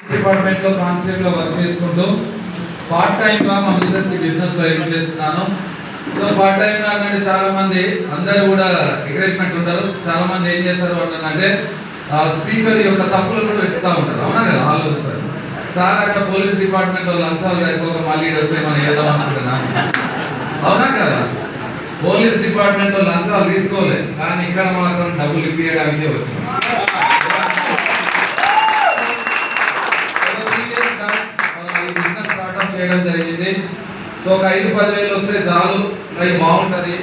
Department లో constable లో work చేసుకుంటూ పార్ట్ టైం గా మా బిజినెస్ లో యూజ్ చేస్తున్నాను. సో పార్ట్ టైం గా అంటే చాలా మంది అందరూ కూడా ఎంకరేజ్మెంట్ ఉంటారు. చాలా మంది ఏం చేస్తారు అంటే స్పీకర్ యొక్క తప్పులను కూడా వెతుకుతా ఉంటారు. అవునా కదా? ఆలోచిస్తారు సార్ అక్కడ పోలీస్ డిపార్ట్మెంట్ లో లంచాలు లేకపోతే మళ్ళీ వచ్చి మనం ఏద్దాం అనుకుంటున్నాను. అవునా కదా? పోలీస్ డిపార్ట్మెంట్ లో లంచాలు తీసుకోలేదు, కానీ ఇక్కడ మాత్రం డబ్బులు ఇప్పించడానికే వచ్చినాం. బిజినెస్ స్టార్ట్అప్ చేయడం జరిగింది. సో ఒక 5-10 వేలు వస్తే చాలు, లైఫ్ బాగుంటుంది,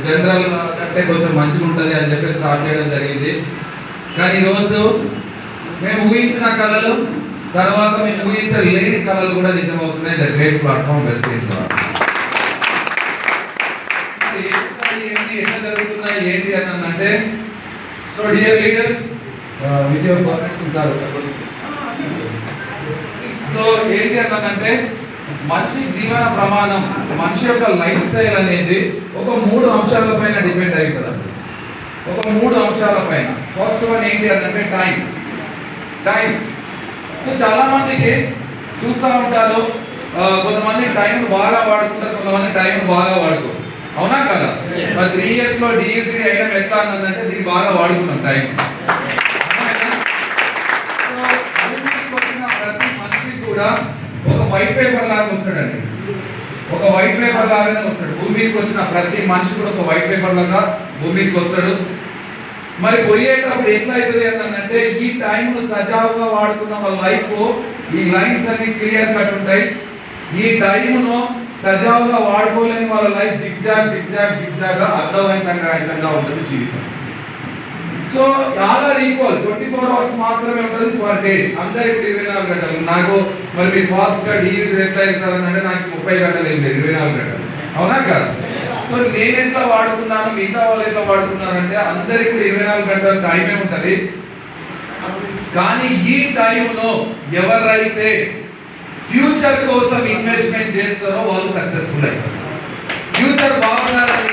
జనరల్ కంటే కొంచెం మంచిగా ఉంటుంది అని చెప్పి స్టార్ట్ చేయడం జరిగింది. కానీ ఈరోజు మేము ఊహించిన కళలు తర్వాత మేము ఊహించలేని కళలు కూడా నిజమవుతున్నాయి. ద గ్రేట్ ప్లాట్ఫామ్ బెస్ట్ ఏంటి ఎట్లా జరుగుతున్నాయి ఏంటి అని అంటే, so dear leaders with your permission sir, so ఏంటి అన్నానంటే మనిషి జీవన ప్రమాణం, మనిషి యొక్క లైఫ్ స్టైల్ అనేది ఒక 3 అంశాలపైన డిపెండ్ అయ్యి కదా. ఒక 3 అంశాలపైన. ఫస్ట్ వన్ ఏంటి అంటే టైం. సో చాలా మందికి చూస్తూ ఉంటారు, కొంతమంది టైం బాగా వాడుకుంటారు, కొంతమంది టైం బాగా వాడుకోరు. అవునా కదా? 3 years లో డిఎస్సి ఐటమ్ ఎట్లా అన్నదంటే దీన్ని బాగా వాడుకున్నాం టైం. ప్రతి మనిషి కూడా ఒక వైట్ పేపర్ లాగా వస్తాడండి. ఒక వైట్ పేపర్ లాగానే వస్తాడు. భూమి మీదకి వచ్చిన ప్రతి మనిషి కూడా ఒక వైట్ పేపర్ లాగా భూమి మీదకి వస్తాడు. మరి పోయేటప్పుడు ఎట్లా అవుతుంది అంటే ఈ టైంను సజావుగా వాడుకున్న వాళ్ళ లైఫ్ ఈ లైన్స్ అన్ని క్లియర్ కట్ ఉంటాయి. ఈ టైంను సజావుగా వాడుకోలేని వాళ్ళ లైఫ్ జిగ్జాగ్ అర్థవంతంగా ఉంటుంది జీవితం. సో చాలా ఈక్వల్ 24 hours మాత్రమే ఉంటుంది పర్ డే. అందరికి 24 గంటలు. నాకు మరి మీరు ఫాస్ట్ గా డిఎస్ ఎట్లా ఇస్తారనంటే నాకు 30 గంటలు ఏం లేదు, 24 గంటలు. అవునా కదా? సో నేను ఎట్లా వాడుకున్నాను, మిగతా వాళ్ళు ఎట్లా వాడుకున్నారంటే అందరికి 24 గంటల టైమే ఉంటుంది. కానీ ఈ టైంను ఎవరైతే ఫ్యూచర్ కోసం ఇన్వెస్ట్మెంట్ చేస్తారో వాళ్ళు సక్సెస్ఫుల్ అవుతారు. ఫ్యూచర్ బాగుండాలని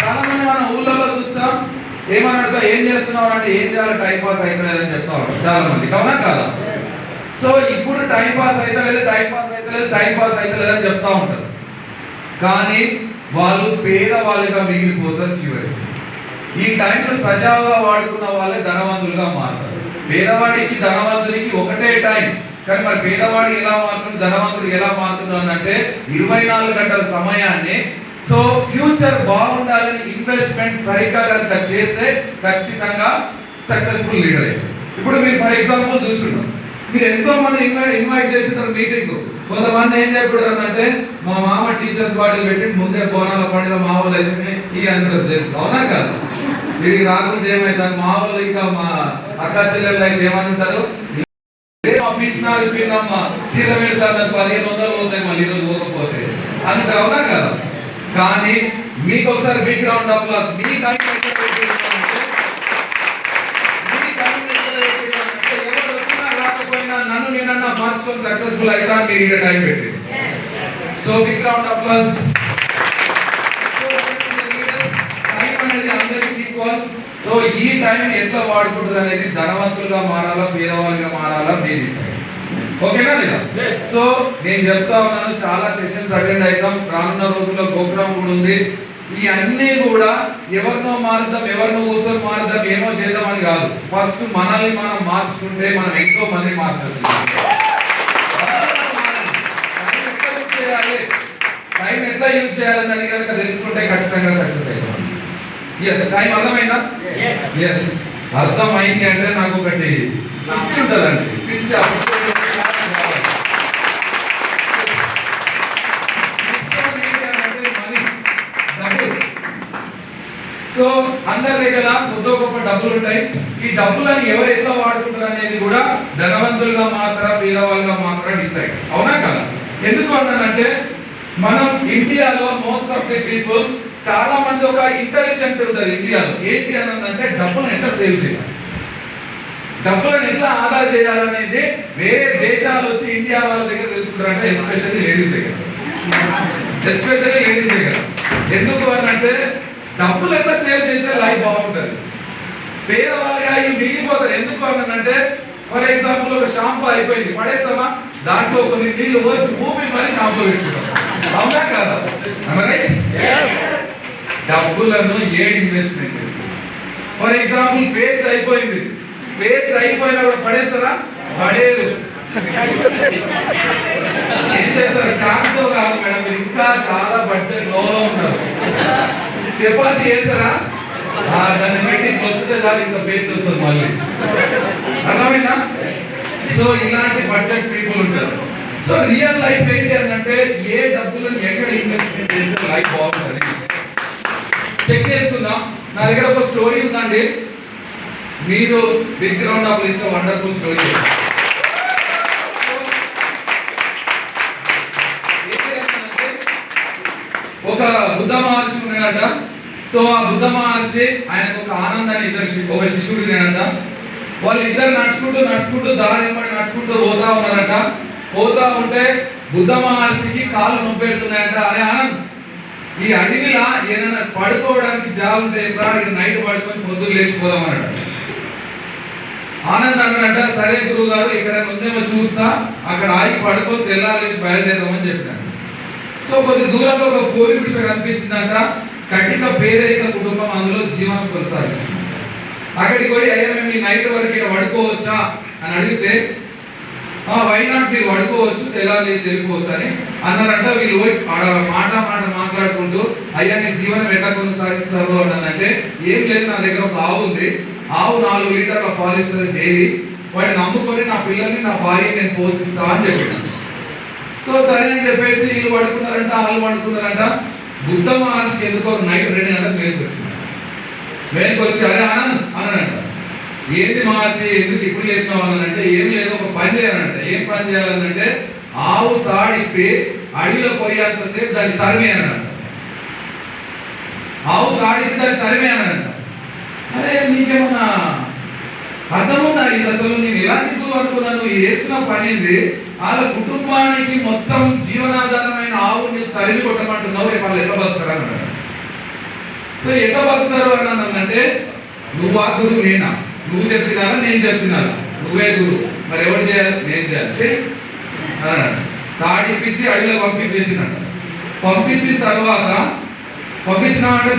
చాలా మంది మన ఊళ్ళలో చూస్తాం, ఏమని అడుగుతా ఏం చేస్తున్నావు అంటే ఏం చేయాలి, టైం పాస్ అవుతలేదని చెప్తా ఉంటాం చాలా మంది. అవునా కాదా? సో ఇప్పుడు టైం పాస్ అవుతలేదు అని చెప్తా ఉంటారు. కానీ వాళ్ళు పేదవాళ్ళుగా మిగిలిపోతారు చివరి. ఈ టైంలో సజావుగా వాడుకున్న వాళ్ళే ధనవంతులుగా మారుతారు. పేదవాడికి ధనవంతుడికి ఒకటే టైం, కానీ మరి పేదవాడు ఎలా మారుతుంది, ధనవంతుడు ఎలా మారుతుంది అంటే 24 గంటల సమయాన్ని. సో ఫ్యూచర్ బాగుండాలని ఇన్వెస్ట్మెంట్ సరిగ్గా కనుక చేస్తే ఖచ్చితంగా సక్సెస్ఫుల్ లీడర్ అయ్యారు. ఇప్పుడు మీరు ఫర్ ఎగ్జాంపుల్ చూస్తున్నాం, మీరు ఎంతో మంది ఇన్వైట్ చేస్తున్నారు మీటింగ్. కొంతమంది ఏం చెప్పారు అంటే మా మామ టీచర్స్ పార్టీలు పెట్టి ముందే బోనాల పండుగ మా వాళ్ళు అయితే ఈ అందరూ తెలుసు. అవునా కాదు? వీడికి రాకుండా ఏమవుతుంది, మా వాళ్ళు ఇంకా మా అక్క చెల్లెళ్ళు అయితే ఏమని ఉంటారు, పిచ్చినారు పిన్నమ్మ చీర పెడతారు 1500 పోతాయి మళ్ళీ ఈరోజు పోకపోతే అందుకు. అవునా కదా? కానీ మీకు ఒకసారి బిగ్ రౌండ్ ఆఫ్ అప్లాస్. మీ టైం ఎవరు వచ్చినా రాకపోయినా నన్ను నేనన్నా మార్చుకొని సక్సెస్ఫుల్ అవుతా మీరు ఇక్కడ టైం పెట్టి. So big round of applause. Time అనేది అందరికీ ఈక్వల్. సో ఈ టైం ఎట్లా వాడుకుంటుంది అనేది ధనవంతులుగా మారాలా పేదవాళ్ళుగా మారాలా మీరు డిసైడ్. ఓకేనా లేదా? సో నేను చెప్తా ఉన్నాను, చాలా సెషన్స్ అటెండ్ అవుతాం. రానున్న రోజుల్లో ప్రోగ్రామ్ కూడా ఉంది. ఈ అన్నీ కూడా ఎవరినో మారుద్దాం, ఎవరినో కూర్చొని మారుద్దాం, ఏమో చేద్దామని కాదు. ఫస్ట్ మనల్ని మనం మార్చుకుంటే మనం ఎంతో మంది మార్చవచ్చు. టైం ఎట్లా యూజ్ చేయాలన్నది కనుక తెలుసుకుంటే ఖచ్చితంగా సక్సెస్ అవుతాం. ఎస్, టైం అర్థమైందా? ఎస్, అర్థమైంది అంటే నాకు ఒకటి పిచ్చి ఉంటుందండి. పిచ్చి సో అందరి దగ్గర కొద్ది గొప్ప డబ్బులు ఉంటాయి. ఈ డబ్బులని ఎవరు ఎట్లా వాడుకుంటారు అనేది కూడా ధనవంతులుగా మాత్రం పేదవాళ్ళుగా మాత్రం డిసైడ్. అవునా కదా? ఎందుకు అన్నానంటే మనం ఇండియాలో మోస్ట్ ఆఫ్ ది పీపుల్ చాలా మంది ఒక ఇంటెలిజెంట్ ఉంటుంది ఇండియాలో. ఏంటి అన్నదంటే డబ్బులను ఎట్లా సేవ్ చేయాలి, డబ్బులను ఎట్లా ఆదా చేయాలనేది వేరే దేశాలు వచ్చి ఇండియా వాళ్ళ దగ్గర తెలుసుకుంటారంటే ఎస్పెషల్లీ లేడీస్ దగ్గర. ఎందుకు అంటే డబ్బులు ఎట్లా సేవ్ చేస్తే లైఫ్ బాగుంటుంది. పేదవాళ్ళుగా ఇవి మిగిలిపోతారు. ఎందుకు అన్నానంటే ఫర్ ఎగ్జాంపుల్ ఒక షాంపూ అయిపోయింది, పడేస్తామా? దాంట్లో కొన్ని నీళ్లు పోసి ఊపి మరి షాంపూ పెట్టుకుంటాం. అవునా కాదా? డబ్బులను ఏడు ఇన్వెస్ట్మెంట్ చేస్తాం. ఫర్ ఎగ్జాంపుల్ పేస్ట్ అయిపోయింది, పేస్ట్ అయిపోయినా కూడా పడేస్తారా? పడేదు. ఏం చేస్తారు? చాకుతో కాదు మేడం, మీరు ఇంకా చాలా బడ్జెట్ లోలో ఉన్నారు. చపాతి చేస్తారా? దాన్ని బట్టి కొత్త చాలు ఇంకా పేస్ట్ వస్తుంది మళ్ళీ. అర్థమైందా? సో ఇలాంటి బడ్జెట్ పీపుల్ ఉంటారు. సో రియల్ లైఫ్ ఏంటి అంటే ఏ డబ్బులను ఎక్కడ ఇన్వెస్ట్మెంట్ చేస్తే లైఫ్ బాగుంటుంది చెక్ చేసుకుందాం. నా దగ్గర ఒక స్టోరీ ఉందండి, మీరు బిగ్ గ్రౌండ్ ఆఫ్ ఇస్తే వండర్ఫుల్ స్టోరీ. ఒక బుద్ధ మహర్షి ఉన్నాడట. సో ఆ బుద్ధ మహర్షి ఆయనకు ఒక ఆనందాన్ని ఒక శిష్యుడు ఉన్నాడట. వాళ్ళు ఇద్దరు నడుచుకుంటూ దారి వెంబడి నడుచుకుంటూ పోతా ఉన్నారట. పోతా ఉంటే బుద్ధ మహర్షికి కాళ్ళు నొప్పి పెడుతున్నాయట. అరే ఆనంద్, ఈ అడవిలా ఏదైనా పడుకోవడానికి జాగా ఉంటే ఇక్కడ నైట్ పడుకొని పొద్దులు లేచిపోదాం అన్నట. ఆనంద్ అన్నాడట, సరే గురువు గారు ఇక్కడ ఉందేమో చూస్తా, అక్కడ ఆగి పడుకొని తెల్లారేసి బయలుదేరదామని చెప్పినాడు. సో కొద్ది దూరంలో ఒక పోలి గుడిసె కనిపించిందంట. కటిక పేదరిక కుటుంబం అందులో జీవనం కొనసాగిస్తుంది. అక్కడికి పోయి అయ్యా మేము ఈ నైట్ వరకు ఇక్కడ పడుకోవచ్చా అని అడిగితే వై నాట్, మీరు పడుకోవచ్చు, తెల్లారేసి వెళ్ళిపోవచ్చు అని అన్నారంట. వీళ్ళు పోయి మాట మాట్లాడుకుంటూ అయ్యా నేను జీవనం ఎట్లా కొనసాగిస్తారు అన్నానంటే, ఏం లేదు, నా దగ్గర ఒక ఆవు ఉంది, ఆవు 4 లీటర్ల పాలు ఇస్తుంది డైలీ, వాడిని నమ్ముకొని నా పిల్లల్ని నా భార్యని నేను పోషిస్తా అని చెప్పినాను. సో సరే అని చెప్పేసి వీళ్ళు పడుకున్నారంట, వాళ్ళు పడుకున్నారంట. బుద్ధ మహర్షికి ఎందుకో నైట్ 2 గంటలకు మేలుకు వచ్చి అరే ఆనంద్ అన్నాడంట. ఏంటి మహర్షి ఎందుకు ఇప్పుడు చేస్తున్నావు అన్నానంటే, ఏం లేదు, ఒక పని చేయాలంట. ఏం పని చేయాలనంటే ఆవు తాడిప్పి అడవిలో పోయేంతసేపు దాన్ని తరిమేయనంట. ఆవు తాడిప్పి దాన్ని తరిమేయనంట. అరే నీకేమన్నా అర్థమున్నా ఇది? అసలు నేను ఎలాంటి గురువు అనుకున్నా, నువ్వు చేస్తున్న పని ఏంది? వాళ్ళ కుటుంబానికి మొత్తం జీవనాధారమైన ఆవుని తరిమి కొట్టమంటున్నావు, రేపు వాళ్ళు ఎట్లా బతుకుతారు అన్నాడు. సో ఎట్లా బతుకుతారు అన్నానంటే, నువ్వు ఆ గురువు నేనా? నువ్వు చెప్తున్నారా నేను చెప్తున్నాను? నువ్వే గురువు, మరి ఎవరు చేయాలి? నేను చేయాలి అన్నాడు. తాడిపించి అడవిలో పంపించేసినట్ట. పంపించిన తర్వాత పంపించినామంటే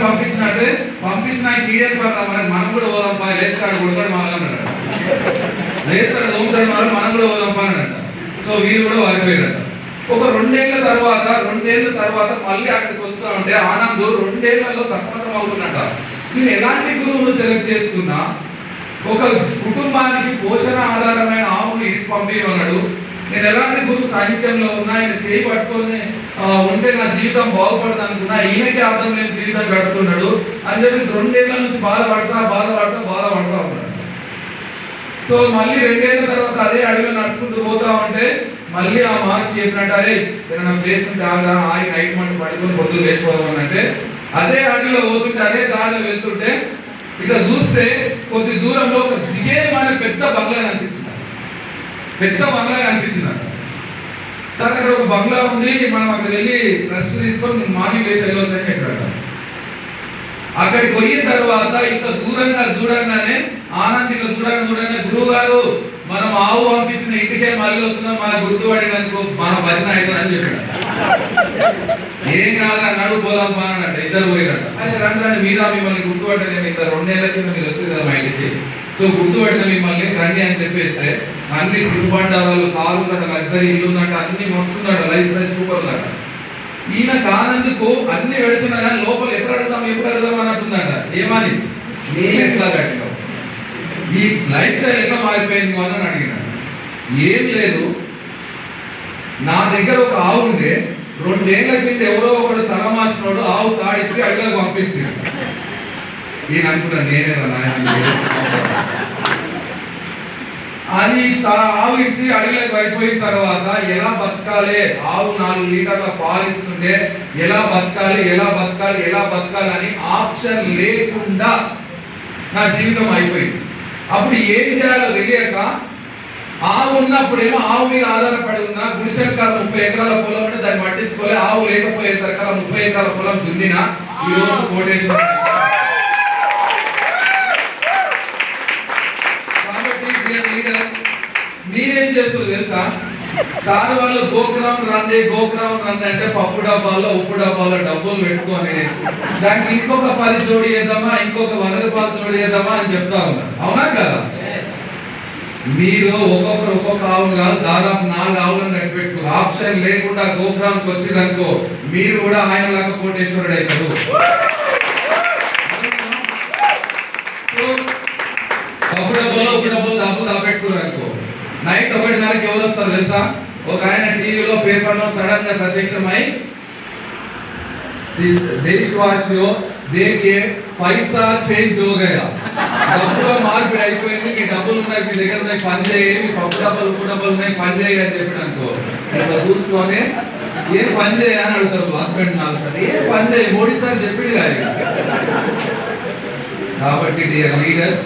పంపించిన ఈడేం పడతాం, మనం కూడా పోదాంపా, లేస్తాడు కొడతాడు మనల్ని, లేస్తాడు దోముతాడు మనం కూడా పోదాంపా అన్నట్ట. సో వీళ్ళు కూడా వారిపోయారట. ఒక 2 ఏళ్ల తర్వాత మళ్ళీ అక్కడికి వస్తా ఉంటే ఆనంద్ 2 ఏళ్లలో సఫలం అవుతున్నట్ట. నేను ఎలాంటి గురువును సెలెక్ట్ చేసుకున్నా, ఒక కుటుంబానికి పోషణ ఆధారమైన ఆవును ఇచ్చి పంపించమన్నాడు. నేను ఎలాంటి గురువు సాహిత్యంలో ఉన్నా, ఆయన చేయి పట్టుకొని ఉంటే నా జీవితం బాగుపడదు అనుకున్నా, ఈయనకి అర్థం నేను జీవితం గడుపుతున్నాడు అని చెప్పేసి 2 ఏళ్ల నుంచి బాధపడతా ఉన్నాడు. సో మళ్ళీ 2 ఏళ్ల తర్వాత అదే అడవిలో నడుచుకుంటూ పోతా ఉంటే మళ్ళీ ఆ మహర్షి చెప్పినట్టు, అరే ఏదైనా ప్లేస్ ఉంటే ఆగా ఆగి నైట్ మంట పడుకొని పొద్దులు వేసుకోవాలంటే అదే అడవిలో పోతుంటే అదే దారిలో వెళ్తుంటే ఇట్లా చూస్తే కొద్ది దూరంలో ఒక జిగేమైన పెద్ద బంగ్లా కనిపించిందంట. సార్ అక్కడ ఒక బంగ్లా ఉంది, మనం అక్కడ వెళ్ళి రెస్ట్ తీసుకొని మార్నింగ్ వేసి వెళ్ళొచ్చు అని చెప్పాడు. అక్కడికి పోయిన తర్వాత ఇంత దూరంగా చూడంగానే ఆనంద్ ఇట్లా చూడంగానే గురువు గారు మనం ఆవు పంపించిన ఇంటికే మళ్ళీ వస్తున్నాం, మన గుర్తుపడినందుకు మన భజన అవుతుందని చెప్పాడు. ఏం కాదని నడువు పోదాం అన్నట్ట. ఇద్దరు పోయినట్ట. అదే రండి మీరా, మిమ్మల్ని గుర్తుపట్టాను, నేను ఇంత 2 ఏళ్ల కింద మీరు వచ్చేది కదా మా ఇంటికి, సో గుర్తుపట్టిన మిమ్మల్ని రండి అని చెప్పేస్తే అన్ని తిరుబండారాలు, కారు ఉందట, లగ్జరీ ఇల్లు ఉందట, అన్ని మస్తుందట, లైఫ్ స్టైల్ సూపర్ ఉందట. ఈయన కానందుకు అన్ని పెడుతున్నా కానీ లోపల ఎప్పుడు అడుగుదాం అన్నట్టుందట. ఏమని? నేను ఎట్లా కట్టినావు, ఈ లైఫ్ స్టైల్ ఎట్లా మారిపోయింది అని అడిగినాడు. ఏం లేదు, నా దగ్గర ఒక ఆవు ఉండే, 2 ఏళ్ల కింద ఎవరో ఒకడు తల మార్చినోడు ఆవు తాడిపి అడిగా పంపించాడు. ఈయన అనుకున్నాను నేనే అని ఆవు ఇచ్చి అడవిలోకి పడిపోయిన తర్వాత ఎలా బతకాలి, ఆవు 4 లీటర్ల పాలు ఇస్తుంటే ఎలా బతకాలి అని ఆప్షన్ లేకుండా నా జీవితం అయిపోయింది. అప్పుడు ఏం చేయాలో తెలియక ఆవు ఉన్నప్పుడేమో ఆవు మీద ఆధారపడి ఉన్న గుడిసెనకాల 30 ఎకరాల పొలం అంటే దాన్ని పట్టించుకోలే. ఆవు లేకపోయేసరికి 30 ఎకరాల పొలం దున్నిన ఈరోజు కోటేశ్వర మీరేం చేస్తారు తెలుసా? సార్ వాళ్ళు గోకురాం రండి అంటే పప్పు డబ్బాల్లో ఉప్పు డబ్బాల్లో డబ్బులు పెట్టుకొని దానికి ఇంకొక 10 జోడి చేద్దామా, ఇంకొక 100 రూపాయలు జోడి చేద్దామా అని చెప్తా ఉన్నారు. అవునా కదా? మీరు ఒక్కొక్కరు ఒక్కొక్క ఆవులు కాదు, దాదాపు 4 ఆవులను కట్టి పెట్టుకోరు. ఆప్షన్ లేకుండా గోకురాంకి వచ్చిరనుకో మీరు కూడా ఆయన లాగా కోటేశ్వరుడు అవుతాడు. పప్పు డబ్బాలో ఉప్పు డబ్బులు దాపెట్టుకోరు అనుకో, నైట్ 1:30కి ఎవరు వస్తారు తెలుసా? ఒక ఆయన టీవీలో పేపర్లో సడన్ గా ప్రత్యక్షమై దేశవాసిలో దేనికి పైసా చేంజ్ हो गया, డబ్బులో మార్పిడి అయిపోయింది, మీ డబ్బులు ఉన్నాయి, మీ దగ్గర ఉన్నాయి, పని చేయి, మీ పప్పు డబ్బులు ఉప్పు డబ్బులు ఉన్నాయి, పని చేయి అని చెప్పాడు అనుకో, ఇట్లా చూసుకొని ఏం పని చేయ అని అడుగుతారు హస్బెండ్ 4 సార్లు. ఏం పని చేయి, 3 సార్లు చెప్పాడు కానీ. కాబట్టి డియర్ లీడర్స్,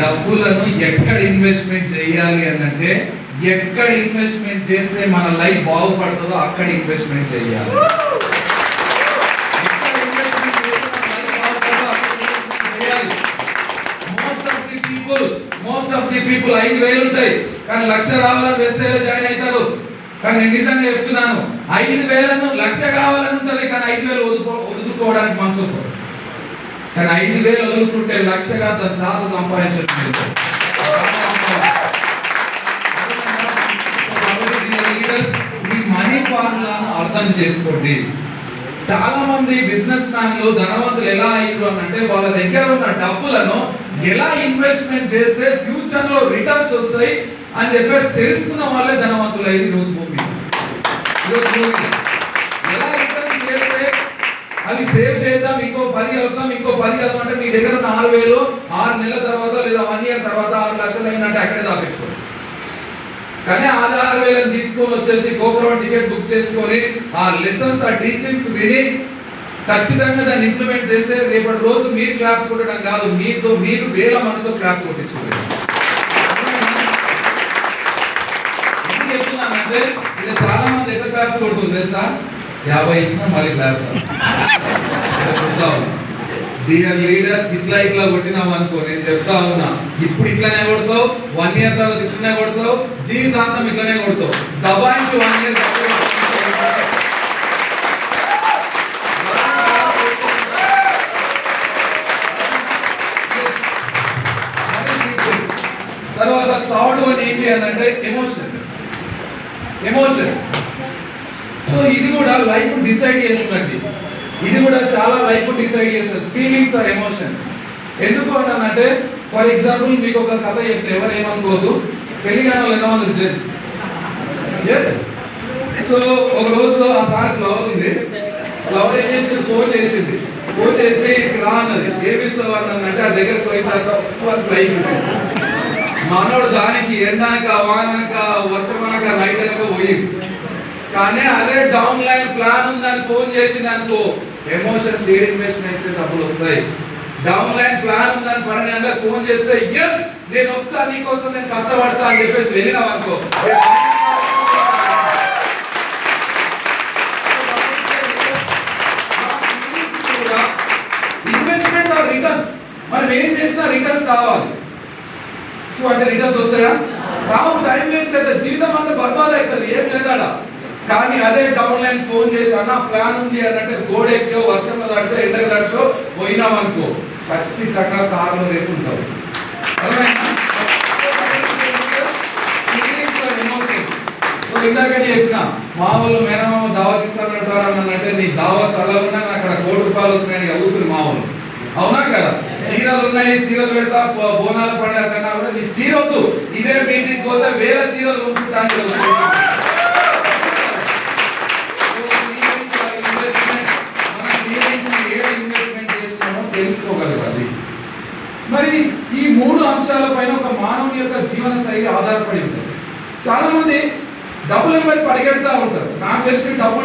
డబ్బులను ఎక్కడ ఇన్వెస్ట్మెంట్ చేయాలి అంటే ఎక్కడ ఇన్వెస్ట్మెంట్ చేస్తే మన లైఫ్ బాగుపడుతుందో అక్కడ ఇన్వెస్ట్మెంట్ చేయాలి. మోస్ట్ ఆఫ్ ది పీపుల్ 5,000 ఉంటాయి కానీ 1,00,000 రావాలని వెస్టేలో జాయిన్ అవుతారు. కానీ నేను నిజంగా చెప్తున్నాను, 5,000 1,00,000 కావాలని ఉంటుంది కానీ 5,000 వదులుకోవడానికి మనసు, కానీ 5,000 వదులుకుంటే 1,00,000గా దాత సంపాదించడం. ఈ మనీ ఫార్ములాను అర్థం చేసుకోండి. చాలా మంది బిజినెస్ మ్యాన్లు ధనవంతులు ఎలా అయ్యారు అని అంటే వాళ్ళ దగ్గర ఉన్న డబ్బులను ఎలా ఇన్వెస్ట్మెంట్ చేస్తే ఫ్యూచర్ లో రిటర్న్స్ వస్తాయి అని చెప్పేసి తెలుసుకున్న వాళ్ళే ధనవంతులు అయ్యి రోజు భూమి. ఎలా రిటర్న్స్ చేస్తే అవి సేవ్ చేద్దాం, ఇంకో 10 అవుతాం, ఇంకో 10 అవుతాం అంటే మీ దగ్గర 4,000 6 నెలల తర్వాత లేదా 1 ఇయర్ తర్వాత 6 లక్షలు అయిందంటే అక్కడే దాపించుకోండి. కానీ ఆ 6,000 తీసుకొని వచ్చేసి గోకురం టికెట్ బుక్ చేసుకొని ఆ లెసన్స్, ఆ టీచింగ్స్ విని ఖచ్చితంగా దాన్ని ఇంప్లిమెంట్ చేస్తే రేపటి రోజు మీరు క్లాప్స్ కొట్టడం కాదు, మీరు వేల మందితో క్లాప్స్ కొట్టించుకోండి. చెప్తున్నానంటే ఇలా చాలా మంది ఎక్కడ క్లాప్స్ కొడుతుంది తెలుసా? 50 ఇచ్చినా మళ్ళీ క్లాప్స్. డియర్ లీడర్స్, ఇట్లా కొట్టినాం అనుకో, నేను చెప్తా ఉన్నా, ఇప్పుడు ఇట్లానే కొడతావు, 1 ఇయర్ తర్వాత ఇట్లనే కొడతావు, జీవితాంతం ఇట్లనే కొడతావు. దబాయించి 1 ఇయర్ తర్వాత థర్డ్ వన్ ఏంటి అంటే ఎమోషన్స్. సో ఇది కూడా లైఫ్ డిసైడ్ చేస్తుందండి, ఇది కూడా చాలా లైఫ్ డిసైడ్ చేస్తుంది. Feelings or emotions. ఎందుకు అన్నానంటే ఫర్ ఎగ్జాంపుల్ మీకు ఒక కథ చెప్తే ఎవరు ఏమనుకోదు, పెళ్లి కాని వాళ్ళు ఎంతమంది జెంట్స్? ఎస్. సో ఒక రోజు ఆ సార్ ఫ్లవర్ ఉంది, ఫ్లవర్ ఏం చేసి ఫోన్ చేసి ఇక్కడికి రా అన్నది. ఏమిస్తావు అన్నంటే ఆ దగ్గరకు పోయిన తర్వాత ఫ్లై చేసింది. మనోడు దానికి ఎండాక వానక వర్షమనక నైట్ అనక పోయింది. కానీ అదే డౌన్ లైన్ ప్లాన్ ఉందని ఫోన్ చేసింది అనుకో, ఎమోషన్స్ ఏడ్ ఇన్వెస్ట్మెంట్స్ డబ్బులు వస్తాయి. డౌన్ లైన్ ప్లాన్ ఉందని 12 గంటలకు ఫోన్ చేస్తే ఎస్ నేను వస్తా, నీకోసం నేను కష్టపడతా అని చెప్పేసి వెళ్ళినాం అనుకో, ఇన్వెస్ట్మెంట్ ఆర్ రిటర్న్స్. మనం ఏం చేసినా రిటర్న్స్ కావాలి. అంటే రిటర్న్స్ వస్తాయా? రావు. టైం వేస్ట్ అవుతుంది, జీవితం అంతా బర్బాద్ అవుతుంది, ఏం లేదా. కానీ అదే డౌన్ లైన్ ఫోన్ చేసి అన్న ప్లాన్ ఉంది అన్నట్టు గోడ ఎక్కో, వర్షంలో తడిచో, ఎండకు తడిచో పోయినాం అనుకో, ఖచ్చితంగా కార్లో రేపుంటావు. ఇందాకనే చెప్పిన మా వాళ్ళు మేనమామ దావత్ ఇస్తాడు సార్ అన్నంటే నీ దావత్ అలా ఉన్నా అక్కడ 1 కోటి రూపాయలు వస్తున్నాయని ఊసులు మా వాళ్ళు. అవునా కదా? చీరలు ఉన్నాయి, చీరలు పెడతా, బోనాలు పడే కన్నా కూడా నీ చీర వద్దు, ఇదే మీటింగ్ పోతే వేరే చీరలు కొనుక్కుంటానికి తెలుసుకోగలగాలి. మరి ఈ 3 అంశాల పైన ఒక మానవుని యొక్క జీవన శైలి ఆధారపడి ఉంటుంది. చాలా మంది డబ్బులు ఎంబడి పరిగెడతా ఉంటారు. నాకు తెలిసి డబ్బులు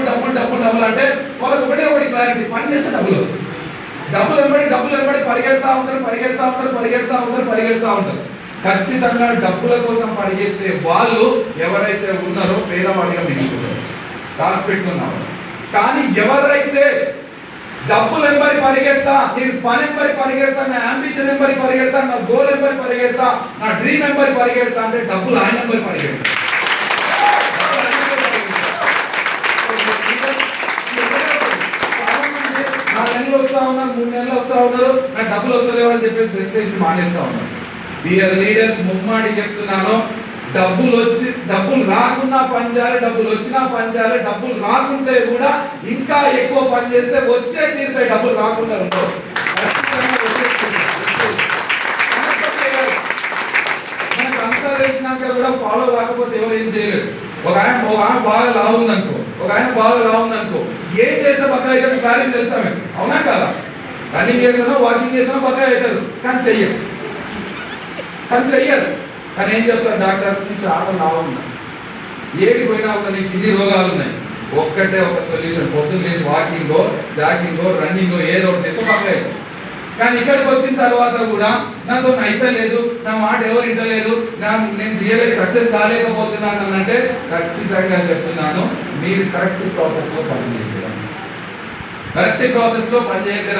అంటే వాళ్ళకి ఒకటి క్లారిటీ, పని చేస్తే డబ్బులు వస్తాయి. డబ్బులు ఎంబడి పరిగెడతా ఉంటారు. ఖచ్చితంగా డబ్బుల కోసం పరిగెత్తే వాళ్ళు ఎవరైతే ఉన్నారో పేదవాడిగా మిగులుతారు, రాసి పెట్టుకున్నారు. కానీ ఎవరైతే డబ్బులు ఎంబడి పరిగెడతా, నేను పని ఎంబడి పరిగెడతా, నా అంబిషన్ ఎంబడి పరిగెడతా, నా గోల్ ఎంబడి పరిగెడతా, నా డ్రీమ్ ఎంబడి పరిగెడతా అంటే డబ్బులు ఆయన ఎంబడి పరిగెడతా. 4 నెలలు వస్తా ఉన్నారు, 3 నెలలు వస్తా ఉన్నారు, నాకు డబ్బులు వస్తలేవు అని చెప్పేసి రెజిస్ట్రేషన్ మానేస్తా ఉన్నారు. డియర్ లీడర్స్, ముమ్మాడి చెప్తున్నాను, డబ్బులు రాకున్నా పని చేయాలి, డబ్బులు వచ్చినా పని చేయాలి. డబ్బులు రాకుంటే కూడా ఇంకా ఎక్కువ పని చేస్తే వచ్చే తీరుతాయి, డబ్బులు రాకుండా ఉండవు. మనకు అంతా చేసినాక కూడా ఫాలో కాకపోతే ఎవరు ఏం చేయలేరు. ఒక ఆయన బాగా లావు ఉందనుకో, ఏం చేస్తే బక్క అవుతాడు కార్యం తెలుసా మీకు? అవునా కదా? రన్నింగ్ చేసానో వాకింగ్ చేసానో బక్క అవుతాడు, కానీ చెయ్యరు. కానీ ఏం చెప్తారు డాక్టర్, చాలా లావు ఉన్నాయి, ఏడికి పోయినా ఒక నీకు ఇన్ని రోగాలు ఉన్నాయి, ఒక్కటే ఒక సొల్యూషన్, పొద్దున్న లేచి వాకింగో జాగింగో రన్నింగో ఏదో ఒకటి చేస్తే బక్క అవుతుంది. కానీ ఇక్కడికి వచ్చిన తర్వాత కూడా నాతో అయితే లేదు, నా మాట ఎవరు వింటలేదు, నేను రియలైజ్ సక్సెస్ కాలేకపోతున్నాను అని అంటే ఖచ్చితంగా చెప్తున్నాను, మీరు కరెక్ట్ ప్రాసెస్లో పనిచేయలేరు,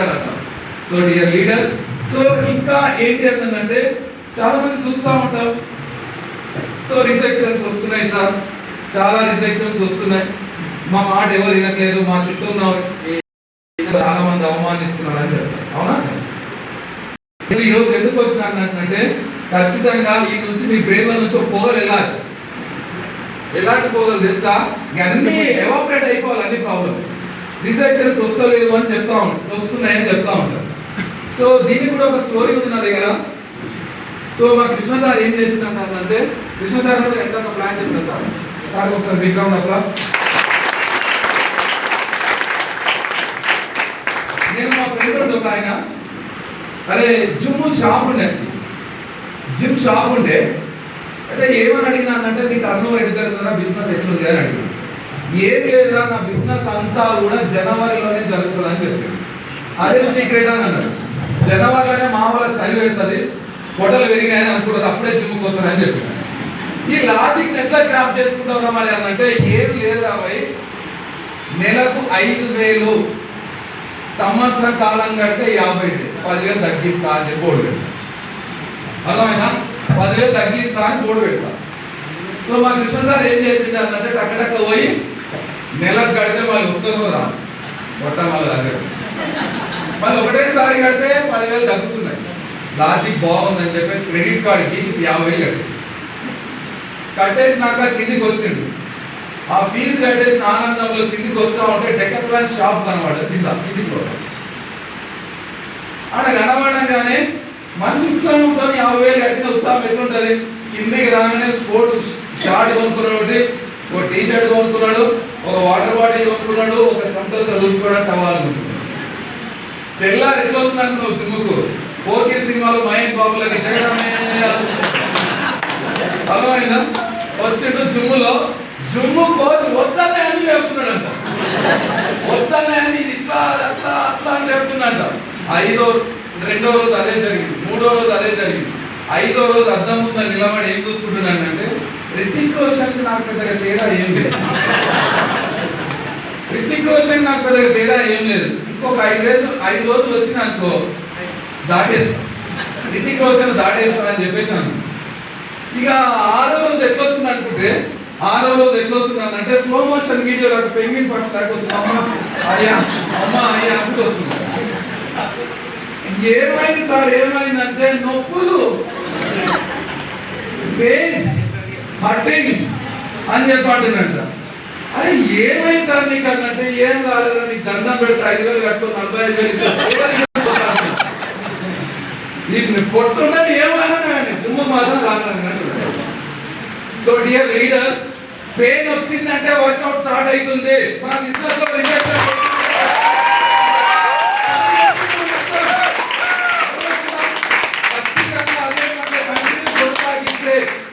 అని అర్థం. సో డియర్ లీడర్స్, సో ఇంకా ఏంటి అంటే చాలా మంది చూస్తూ ఉంటారు, సో రిజెక్షన్స్ వస్తున్నాయి సార్, చాలా రిజెక్షన్స్ వస్తున్నాయి, మా మాట ఎవరు వినట్లేదు, మా చుట్టూ ఉన్న చాలా మంది అవమానిస్తున్నారు అని చెప్తారు. అవునా? నేను ఈరోజు ఎందుకు వచ్చినాను అంటే ఖచ్చితంగా ఈ నుంచి మీ బ్రెయిన్ల నుంచి పొగలు వెళ్ళాలి. ఎలాంటి పొగలు తెలుసా? అన్నీ ఎవాపరేట్ అయిపోవాలి, అన్ని ప్రాబ్లమ్స్. రిజెక్షన్స్ వస్తలేదు అని వస్తున్నాయని చెప్తా ఉంటారు. సో దీనికి కూడా ఒక స్టోరీ ఉంది నా దగ్గర. సో మా కృష్ణ సార్ ఏం చేసిందంటే, కృష్ణ సార్ అంటే ఎంత ప్లాన్ చెప్పిన సార్ ఒకసారి బ్యాక్గ్రౌండ్ అప్లాస్. నేను మా ఫ్రెండ్ ఒక ఆయన, అరే జిమ్ షాప్ ఉండే అయితే ఏమని అడిగినానంటే, నీ టర్న్ ఓవర్ ఎట్లా జరుగుతుందా, బిజినెస్ ఎట్లుంది అని అడిగినా. ఏం లేదా, నా బిజినెస్ అంతా కూడా జనవరిలోనే జరుగుతుంది అని చెప్పాడు. అదే సీక్రెట్ అని అన్నాడు. జనవరిలోనే మా వాళ్ళ చలి పెడుతుంది, పొట్టలు పెరిగాయని అనుకుంటుంది, అప్పుడే జిమ్కి వస్తానని చెప్పాడు. ఈ లాజిక్ ఎట్లా క్రాప్ చేసుకుంటావుగా మరి అనంటే, ఏం లేదు రాబోయ్, నెలకు 5,000, సంవత్సరం కాలం కడితే 50,000, 10,000 తగ్గిస్తా అని చెప్పి బోర్డు పెడతా. అర్థమైనా? 10,000 తగ్గిస్తా అని బోర్డు పెడతా. సో మా కృష్ణ సార్ ఏం చేసింది అంటే, టక్కటక్క పోయి నెలకు కడితే వాళ్ళు వస్తారు రా మొట్ట వాళ్ళ దగ్గర, మళ్ళీ ఒకటేసారి కడితే 10,000 తగ్గుతున్నాయి. లాజిక్ బాగుందని చెప్పేసి క్రెడిట్ కార్డ్కి 50,000 కట్టేసినాక కిందికి వచ్చిండు. ఆ ఫీజు కట్టేసిన ఆనందంలో కిందికి వస్తూ ఉంటే డెకత్లాన్ షాప్ కనబడదు కిందికి పోతాం. ఆడ కనబడంగానే మనిషి ఉత్సాహంతో 50,000 కట్టిన ఉత్సాహం ఎట్లుంటుంది? కిందికి రాగానే స్పోర్ట్స్ షార్ట్ కొనుక్కున్నాడు, ఒక టీ షర్ట్ కొనుక్కున్నాడు, ఒక వాటర్ బాటిల్ కొనుక్కున్నాడు, ఒక సంతోష చూసుకోవడం టవాల్ కొనుక్కున్నాడు. తెల్లారు ఎట్లా వస్తున్నాడు నువ్వు జిమ్ముకు? 4K సినిమాలో మహేష్ బాబులకి జగడమే అర్థమైందా? వచ్చిండు జిమ్ములో, జిమ్ కోచ్ వద్దనే అని లేపుతున్నాడంట, ఇది ఇట్లా అట్లా అని లేపుతున్నాడంట. 2వ రోజు అదే జరిగింది, 3వ రోజు అదే జరిగింది. 5వ రోజు అద్దం ముందు నిలబడి ఏం చూసుకుంటున్నాడంటే, రితిక్ రోషన్కి నాకు పెద్దగా తేడా ఏం లేదు, ఇంకొక 5 రోజులు వచ్చినా అనుకో దాటేస్తాం, రితిక్ రోషన్ దాటేస్తానని చెప్పేసాను. ఇక 6వ రోజు ఎట్లా వస్తుంది అనుకుంటే, 6వ రోజు ఎట్లా వస్తున్నానంటే స్లో మోషన్ వీడియో నాకు పెంగిన్ పక్షి దాకా వస్తుంది, అమ్మ అయ్యా అంటూ వస్తుంది. ఏమైంది సార్, ఏమైందంటే నొప్పులు, పెయిన్స్, హర్టింగ్స్ అని చెప్పంటున్నంట. అరే ఏమైంది సార్ నీకు అన్నట్టే, ఏం కాలేదా, నీకు దండం పెడితే 5,000 కట్టుకో, 45,000 నీకు పొట్టుందని ఏమైనా కానీ జిమ్ము మాత్రం రాను. సో డియర్ లీడర్స్, పెయిన్ వచ్చిందంటే వర్కౌట్ స్టార్ట్ అవుతుంది. మన బిజినెస్ లో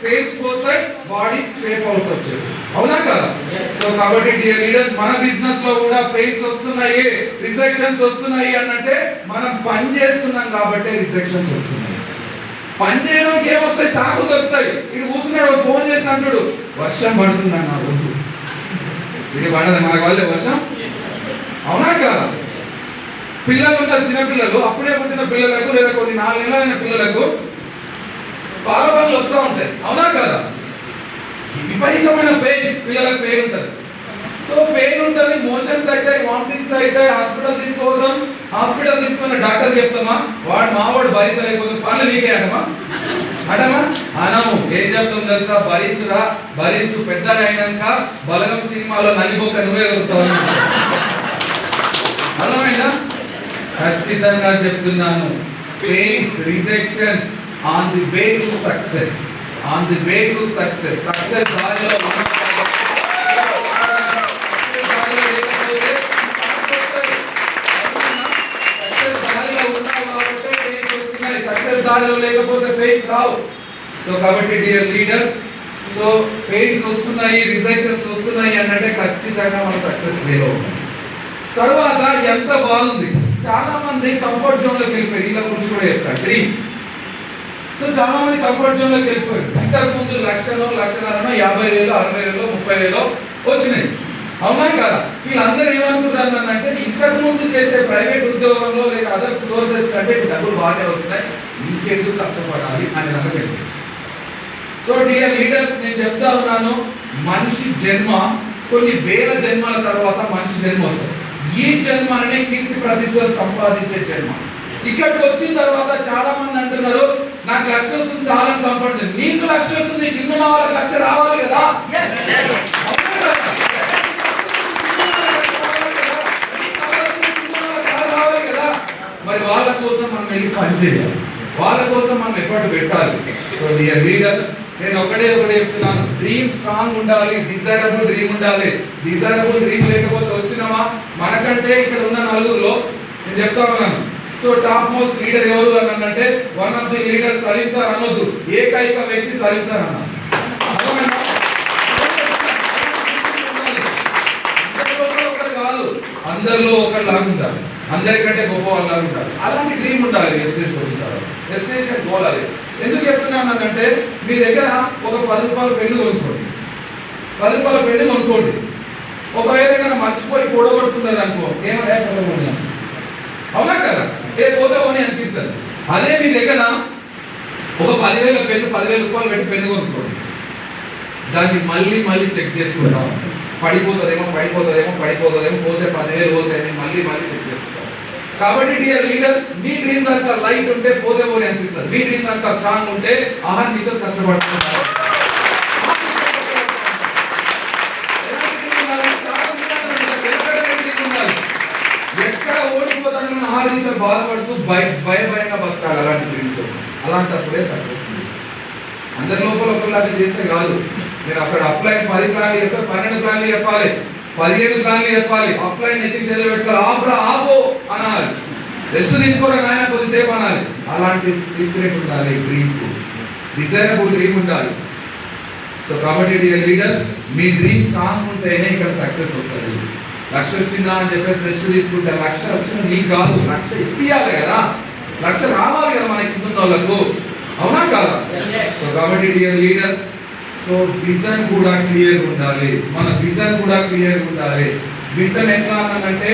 పెయిన్స్ పోతాయి, బాడీ స్ట్రేట్ అవుట్ వచ్చేసి, అవునా కదా? సో కాబట్టి డియర్ లీడర్స్, మన బిజినెస్ లో కూడా పెయిన్స్ వస్తున్నాయి, రిజెక్షన్స్ వస్తున్నాయి అనంటే మనం పని చేస్తున్నాం కాబట్టి రిజెక్షన్స్ వస్తున్నాయి. పని చేయడానికి ఏమొస్తాయి? సాకు దొరుకుతాయి. ఇటు కూర్చున్నాడు, ఫోన్ చేసి అంటాడు, వర్షం పడుతుందన్న వద్దు, ఇది పడదు మనకు వాళ్ళే వర్షం, అవునా కదా? పిల్లలు ఉంటారు, చిన్న పిల్లలు, అప్పుడే పుట్టిన పిల్లలకు లేదా కొన్ని 4 నెలలైన పిల్లలకు పాలబాన్లు వస్తూ ఉంటాయి, అవునా కదా? విపరీతమైన పెయిన్, పిల్లలకు పెయిన్ ఉంటుంది. సో పెయిన్ ఉంటుంది, మోషన్స్ అవుతాయి, వామిటింగ్స్ అవుతాయి, హాస్పిటల్ తీసుకోవడం. హాస్పిటల్ తీసుకున్న డాక్టర్ చెప్తామా, వాడు మావాడు భరించలేకపోతే పళ్ళు వీకే అంటమా అనము. ఏం చెప్తాం తెలుసా? భరించురా, భరించు, పెద్దగా అయినాక బలగం సినిమాలో నలిపోక నువ్వే ఎగురుతావు. అర్థమైందా? ఖచ్చితంగా చెప్తున్నాను, pains, rejections on the way to success, on the way to success. Success దారిలో దారిలో లేకపోతే పెయిన్స్ రావు. సో కాబట్టి డియర్ లీడర్స్, సో పెయిన్స్ వస్తున్నాయి, రిజెక్షన్స్ వస్తున్నాయి అంటే ఖచ్చితంగా మనం సక్సెస్ వేలో ఉన్నాం. తర్వాత ఎంత బాగుంది, చాలా మంది కంఫర్ట్ జోన్లోకి వెళ్ళిపోయి, వీళ్ళ గురించి కూడా చెప్తాను, డ్రీమ్. సో చాలా మంది కంఫర్ట్ జోన్లోకి వెళ్ళిపోయారు. ఇంతకు ముందు 1,00,000, 1,50,000, 50,000, 60,000, 30,000 వచ్చినాయి, అవునా కదా? వీళ్ళందరూ ఏమనుకుంటారు అంటే ఇంతకు ముందు చేసే ప్రైవేట్ ఉద్యోగంలో లేదా అదర్ సోర్సెస్ కంటే డబ్బులు బాగానే వస్తున్నాయి, ఇంకెందుకు కష్టపడాలి అనే దానికి. సో డియర్ లీడర్స్, నేను చెప్తా ఉన్నాను, మనిషి జన్మ కొన్ని వేల జన్మల తర్వాత మనిషి జన్మ వస్తుంది. ఈ జన్మ అనే కీర్తి ప్రతిష్టలు సంపాదించే జన్మ. ఇక్కడికి వచ్చిన తర్వాత చాలా మంది అంటున్నారు, నాకు 1,00,000 వస్తుంది చాలా కంఫర్ట్ జోన్. నీకు 1,00,000 వస్తుంది, కింద ఉన్న వాళ్ళకి 1,00,000 రావాలి కదా? మరి వాళ్ళ కోసం మనం వెళ్ళి పని చేయాలి, వాళ్ళ కోసం మనం ఎఫర్ట్ పెట్టాలి. సో డియర్ లీడర్స్, నేను ఒకటే చెప్తున్నాను, డ్రీమ్ స్ట్రాంగ్ ఉండాలి, డిజైరబుల్ డ్రీమ్ ఉండాలి. డిజైరబుల్ డ్రీమ్ లేకపోతే వచ్చినామా, మనకంటే ఇక్కడ ఉన్న నలుగురులో నేను చెప్తా ఉన్నాను. సో టాప్ మోస్ట్ లీడర్ ఎవరు అని అంటే one of the leader Salim sir అనొద్దు, ఏకైక వ్యక్తి సలీం సార్ అన్నారు. అందరిలో ఒకరు లాగా ఉండాలి, అందరికంటే గొప్ప వాళ్ళు లాగా ఉండాలి. అలాంటి డ్రీమ్ ఉండాలి వెస్టేజ్కి వచ్చిన తర్వాత. వెస్టేజ్ గోల్ అది. ఎందుకు చెప్తున్నానంటే మీ దగ్గర ఒక 10 రూపాయల పెన్ను కొనుక్కోండి, 10 రూపాయల పెన్ను కొనుక్కోండి. ఒకవేళ ఏమైనా మర్చిపోయి కూడగొట్టుకున్నారు అనుకో, ఏమైనా పోనీ అనిపిస్తుంది, అవునా కదా? ఏ పోతామని అనిపిస్తుంది. అదే మీ దగ్గర ఒక 10,000 పెన్ను, 10,000 రూపాయలు పెట్టి పెన్ను కొనుక్కోండి, దాన్ని మళ్ళీ మళ్ళీ చెక్ చేసుకుంటాం. పడిపోతుందేమో పోతే 10,000 పోతాయని మళ్ళీ చెక్ చేసుకుంటాం. కాబట్టి డియర్ లీడర్స్, మీ డ్రీమ్ కనుక లైట్ ఉంటే పోతే పోనీ అనిపిస్తుంది, మీ డ్రీమ్ కనుక స్ట్రాంగ్ ఉంటే ఆహార నిమిషం కష్టపడుతున్నారు. ఎక్కడ ఓడిపోతానని ఆహార నిమిషాలు బాధపడుతూ భయంగా బతకాలి అలాంటి డ్రీమ్ కోసం. అలాంటప్పుడే సక్సెస్ ఉంది. అందరి లోపల ఒకరిలాగా చేస్తే కాదు. నేను అక్కడ అప్లైన్ 10 ప్లాన్లు చెప్పాలి, 12 ప్లాన్లు చెప్పాలి, 15 ప్లాన్లు చెప్పాలి. అప్లైన్ ఎత్తి చేతులు పెట్టుకోవాలి, ఆపురా ఆపు అనాలి, రెస్ట్ తీసుకోరా నాయన కొద్దిసేపు అనాలి. అలాంటి సీక్రెట్ ఉండాలి, డ్రీమ్ డిజైరబుల్ డ్రీమ్ ఉండాలి. సో కాబట్టి డియర్ లీడర్స్, మీ డ్రీమ్ స్ట్రాంగ్ ఉంటేనే ఇక్కడ సక్సెస్ వస్తుంది. 1,00,000 వచ్చిందా అని చెప్పేసి రెస్ట్ తీసుకుంటే 1,00,000 వచ్చిన నీకు కాదు, 1,00,000 ఇప్పియాలి కదా, 1,00,000 రావాలి కదా మన కింద వాళ్ళకు, అవునా కాదా? సో కాబట్టి డియర్ లీడర్స్, సో విజన్ కూడా క్లియర్ ఉండాలి, మన విజన్ కూడా క్లియర్ ఉండాలి. విజన్ ఎట్లా అన్నానంటే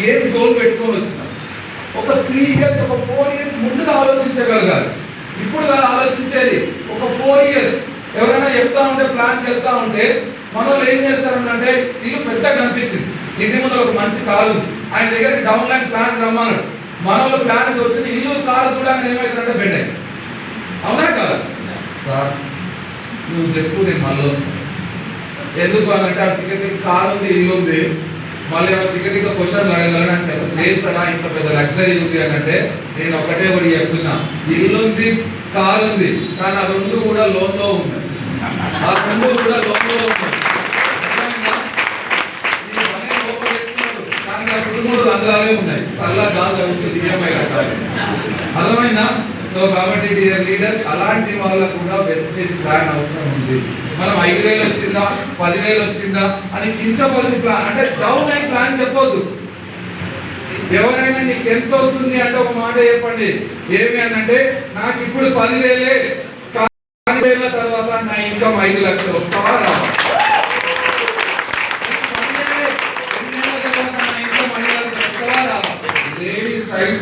ఏం గోల్ పెట్టుకొని వచ్చినాం, ఒక 3 ఇయర్స్, ఒక 4 ఇయర్స్ ముందుగా ఆలోచించగలగాలి. ఇప్పుడు ఆలోచించేది ఒక 4 ఇయర్స్. ఎవరైనా చెప్తా ఉంటే ప్లాన్కి వెళ్తా ఉంటే మన వాళ్ళు ఏం చేస్తారంటే, ఇల్లు పెద్దగా కనిపించింది, ఇంటి ముందు ఒక మంచి కారు, ఆయన దగ్గరికి డౌన్ లైన్ ప్లాన్ రమ్మన్నాడు. మన వాళ్ళు ప్లాన్కి వచ్చింది, ఇల్లు కారు చూడగానే ఏమవుతుందంటే బెడ్ అయింది, అవునా కదా? సార్ నువ్వు చెప్పు, నేను మళ్ళీ వస్తాను. ఎందుకు అనంటే ఆ టికెట్ కారు ఉంది, ఇల్లు ఉంది, మళ్ళీ ఏమైనా టికెట్ క్వశ్చన్లు అడగలను అంటే అసలు చేస్తాడా, ఇంత పెద్ద లగ్జరీ ఉంది అని అంటే నేను ఒకటే ఒకటి చెప్తున్నా, ఇల్లు ఉంది, కారు ఉంది, కానీ ఆ 2 కూడా లోన్లో ఉంది, ఆ 2 కూడా లోన్లో ఉంది. కానీ ఆ 3 రంధ్రాలే ఉన్నాయి, అలా దాని అవుతుంది ఈఎంఐ కట్టాలి, అర్థమైందా? సో కాబట్టి డియర్ లీడర్స్, అలాంటి వాళ్ళకు కూడా వెస్టేజ్ ప్లాన్ అవసరం ఉంది. మనం 5,000 వచ్చిందా 10,000 వచ్చిందా అని కించపరిచి ప్లాన్ అంటే డౌన్ అయి ప్లాన్ చెప్పొద్దు. ఎవరైనా నీకు ఎంత వస్తుంది అంటే ఒక మాట చెప్పండి, ఏమి అని అంటే నాకు ఇప్పుడు 10,000, 10,000 తర్వాత నా ఇన్కమ్ 5,00,000 వస్తావా రావా?